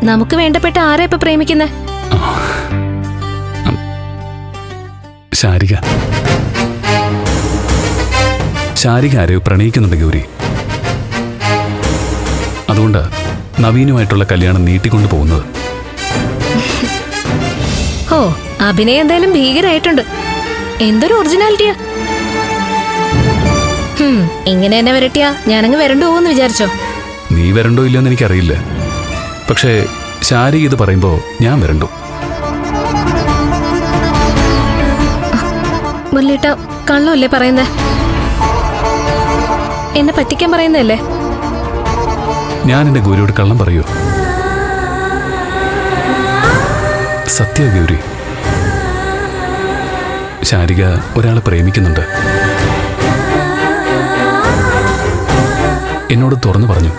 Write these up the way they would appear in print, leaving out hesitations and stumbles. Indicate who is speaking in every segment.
Speaker 1: നമുക്ക് വേണ്ടപ്പെട്ട ആരാ ഇപ്പൊ പ്രേമിക്കുന്നേ?
Speaker 2: ശാരിക. ശാരിക ആരെയോ പ്രണയിക്കുന്നുണ്ട് ഗൗരി. അതുകൊണ്ട് നവീനുമായിട്ടുള്ള കല്യാണം നീട്ടിക്കൊണ്ടു പോകുന്നത്.
Speaker 1: ഓ, അഭിനയം എന്തായാലും ഭീകരായിട്ടുണ്ട്. എന്തൊരു ഒറിജിനാലിറ്റിയാ. ഇങ്ങനെ എന്നെ വരട്ടിയാ ഞാനങ്ങ് വരണ്ടു പോകുമെന്ന് വിചാരിച്ചോ?
Speaker 2: നീ വരണ്ടോ ഇല്ലയോന്ന് എനിക്കറിയില്ല. പക്ഷേ ശാരിക ഇത് പറയുമ്പോ ഞാൻ വരണ്ടു.
Speaker 1: മുരളിയേട്ടാ, കള്ളമല്ലേ പറയുന്നേ? എന്നെ പറ്റിക്കാൻ പറയുന്നതല്ലേ?
Speaker 2: ഞാൻ എന്റെ ഗൗരിയോട് കള്ളം പറയൂ? സത്യ ഗൗരി, ശാരിക ഒരാളെ പ്രേമിക്കുന്നുണ്ട്. എന്നോട് തുറന്നു പറഞ്ഞു.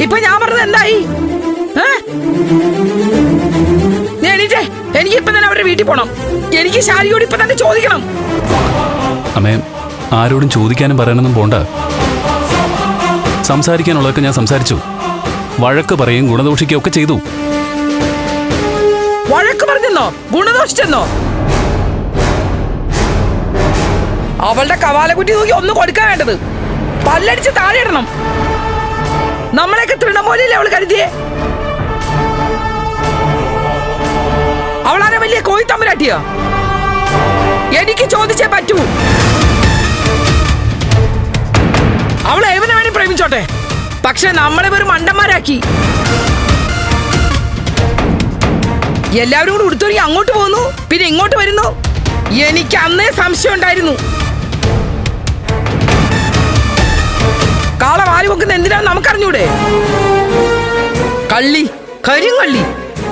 Speaker 3: ഇപ്പൊ ഞാൻ പറഞ്ഞത് എന്തായി? എനിക്ക് ഇപ്പൊ തന്നെ അവരുടെ വീട്ടിൽ പോണം. എനിക്ക് ശാരികയോട് ഇപ്പൊ തന്നെ ചോദിക്കണം.
Speaker 2: അമ്മേ, ആരോടും ചോദിക്കാനും പറയാനൊന്നും പോണ്ട. സംസാരിക്കാനുള്ളതൊക്കെ ഞാൻ സംസാരിച്ചു. വഴക്ക് പറയും ഗുണദോഷിക്കുകയും ഒക്കെ ചെയ്തു.
Speaker 3: വഴക്ക് പറഞ്ഞെന്നോ ഗുണദോഷിച്ചെന്നോ? അവളുടെ കവാലക്കുറ്റി നോക്കി ഒന്ന് കൊടുക്കാൻ വേണ്ടത്. പല്ലടിച്ച് താഴെ ഇടണം. നമ്മളെയൊക്കെ തൃണമൂലല്ലേ അവള് കരുതിയേ? അവളാരെ വലിയ കോയിത്തമ്പരാട്ടിയാ? എനിക്ക് ചോദിച്ചേ പറ്റൂ. അവളെ എവനെ വേണി പ്രേമിച്ചോട്ടെ, പക്ഷെ നമ്മളെ വെറും മണ്ടന്മാരാക്കി. എല്ലാവരും കൂടി ഉടുത്തൊരുങ്ങി അങ്ങോട്ട് പോകുന്നു, പിന്നെ ഇങ്ങോട്ട് വരുന്നു. എനിക്ക് അന്നേ സംശയം ഉണ്ടായിരുന്നു. കാള വാരി വെക്കുന്ന എന്തിനാന്ന് നമുക്കറിഞ്ഞൂടെ? കള്ളി, കരിങ്കള്ളി.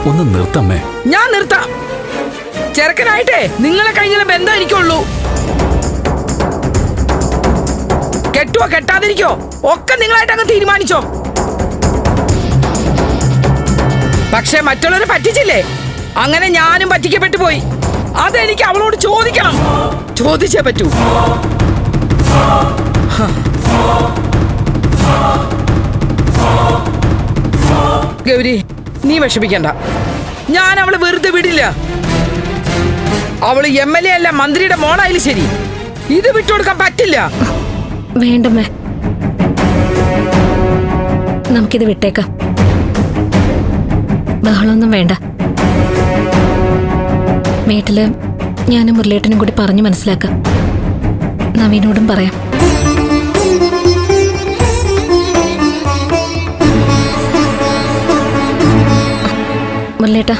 Speaker 2: ഒന്ന് നിർത്തമ്മേ.
Speaker 3: ഞാൻ നിർത്താം. ചെറുക്കനായിട്ടേ നിങ്ങളെ കഴിഞ്ഞ ബന്ധം എനിക്കുള്ളൂ. കെട്ടുവോ കെട്ടാതിരിക്കോ ഒക്കെ നിങ്ങളായിട്ട് അങ്ങ് തീരുമാനിച്ചോ. പക്ഷെ മറ്റുള്ളവരെ പറ്റിച്ചില്ലേ? അങ്ങനെ ഞാനും പറ്റിക്കപ്പെട്ടു പോയി. അതെനിക്ക് അവളോട് ചോദിക്കണം. ചോദിച്ചേ പറ്റൂ. ഗൗരി, നീ വിഷമിക്കണ്ട. ഞാൻ അവള് വെറുതെ വിടില്ല. അവള് MLA അല്ല, മന്ത്രിയുടെ മോളായാലും ശരി. ഇത് വിട്ടുകൊടുക്കാൻ പറ്റില്ല.
Speaker 1: വേണ്ടമ്മേ, നമുക്കിത് വിട്ടേക്കാം. ബഹളമൊന്നും വേണ്ട. വീട്ടില് ഞാനും മുരളിയേട്ടനും കൂടി പറഞ്ഞു മനസ്സിലാക്കാം. നവീനോടും പറയാം. മുരളിയേട്ടാ,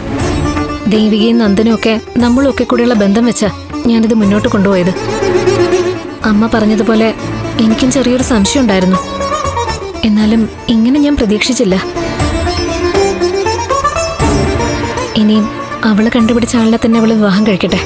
Speaker 1: ദേവികയും നന്ദനും ഒക്കെ നമ്മളും ഒക്കെ കൂടെയുള്ള ബന്ധം വെച്ചാ ഞാനിത് മുന്നോട്ട് കൊണ്ടുപോയത്. അമ്മ പറഞ്ഞതുപോലെ എനിക്കും ചെറിയൊരു സംശയം ഉണ്ടായിരുന്നു. എന്നാലും ഇങ്ങനെ ഞാൻ പ്രതീക്ഷിച്ചില്ല. ഇനിയും അവള് കണ്ടുപിടിച്ച ആളിനെ തന്നെ അവള് വിവാഹം കഴിക്കട്ടെ.